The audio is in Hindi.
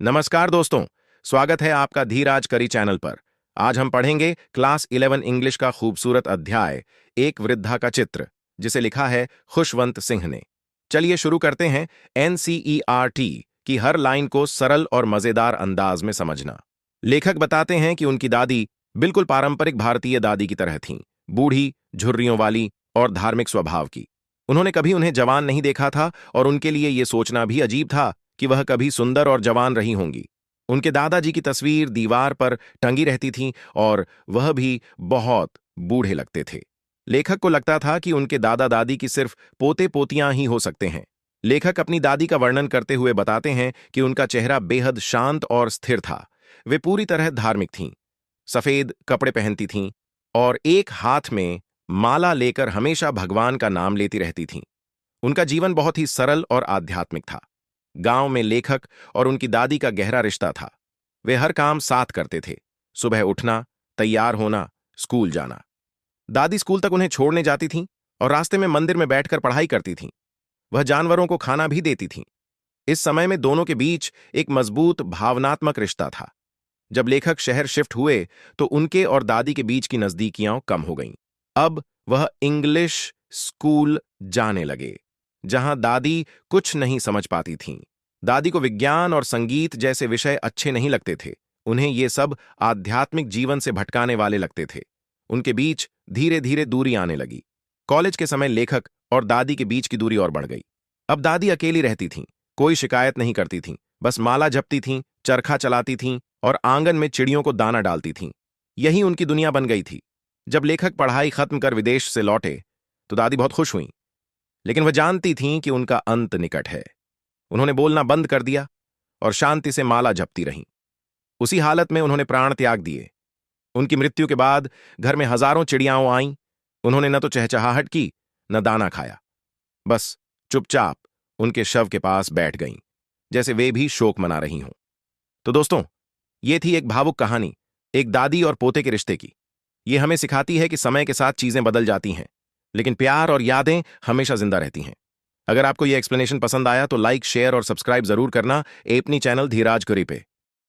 नमस्कार दोस्तों। स्वागत है आपका धीराज करी चैनल पर। आज हम पढ़ेंगे क्लास 11 इंग्लिश का खूबसूरत अध्याय एक वृद्धा का चित्र, जिसे लिखा है खुशवंत सिंह ने। चलिए शुरू करते हैं। NCERT की हर लाइन को सरल और मजेदार अंदाज में समझना। लेखक बताते हैं कि उनकी दादी बिल्कुल पारंपरिक भारतीय दादी की तरह थीं, बूढ़ी, झुर्रियों वाली और धार्मिक स्वभाव की। उन्होंने कभी उन्हें जवान नहीं देखा था और उनके लिए यह सोचना भी अजीब था कि वह कभी सुंदर और जवान रही होंगी। उनके दादाजी की तस्वीर दीवार पर टंगी रहती थी और वह भी बहुत बूढ़े लगते थे। लेखक को लगता था कि उनके दादा दादी की सिर्फ पोते पोतियां ही हो सकते हैं। लेखक अपनी दादी का वर्णन करते हुए बताते हैं कि उनका चेहरा बेहद शांत और स्थिर था। वे पूरी तरह धार्मिक थीं, सफेद कपड़े पहनती थीं और एक हाथ में माला लेकर हमेशा भगवान का नाम लेती रहती थीं। उनका जीवन बहुत ही सरल और आध्यात्मिक था। गांव में लेखक और उनकी दादी का गहरा रिश्ता था। वे हर काम साथ करते थे, सुबह उठना, तैयार होना, स्कूल जाना। दादी स्कूल तक उन्हें छोड़ने जाती थीं और रास्ते में मंदिर में बैठकर पढ़ाई करती थीं। वह जानवरों को खाना भी देती थीं। इस समय में दोनों के बीच एक मजबूत भावनात्मक रिश्ता था। जब लेखक शहर शिफ्ट हुए तो उनके और दादी के बीच की नजदीकियां कम हो गईं। अब वह इंग्लिश स्कूल जाने लगे, जहां दादी कुछ नहीं समझ पाती थीं। दादी को विज्ञान और संगीत जैसे विषय अच्छे नहीं लगते थे। उन्हें ये सब आध्यात्मिक जीवन से भटकाने वाले लगते थे। उनके बीच धीरे धीरे दूरी आने लगी। कॉलेज के समय लेखक और दादी के बीच की दूरी और बढ़ गई। अब दादी अकेली रहती थीं, कोई शिकायत नहीं करती थीं, बस माला जपती थीं, चरखा चलाती थीं और आंगन में चिड़ियों को दाना डालती थीं। यही उनकी दुनिया बन गई थी। जब लेखक पढ़ाई खत्म कर विदेश से लौटे तो दादी बहुत खुश हुईं, लेकिन वह जानती थीं कि उनका अंत निकट है। उन्होंने बोलना बंद कर दिया और शांति से माला जपती रहीं। उसी हालत में उन्होंने प्राण त्याग दिए। उनकी मृत्यु के बाद घर में हजारों चिड़ियाओं आईं। उन्होंने न तो चहचहाहट की, न दाना खाया, बस चुपचाप उनके शव के पास बैठ गईं, जैसे वे भी शोक मना रही हों। तो दोस्तों, ये थी एक भावुक कहानी, एक दादी और पोते के रिश्ते की। ये हमें सिखाती है कि समय के साथ चीजें बदल जाती हैं, लेकिन प्यार और यादें हमेशा जिंदा रहती हैं। अगर आपको यह एक्सप्लेनेशन पसंद आया तो लाइक, शेयर और सब्सक्राइब जरूर करना अपनी चैनल धीराज करी पे।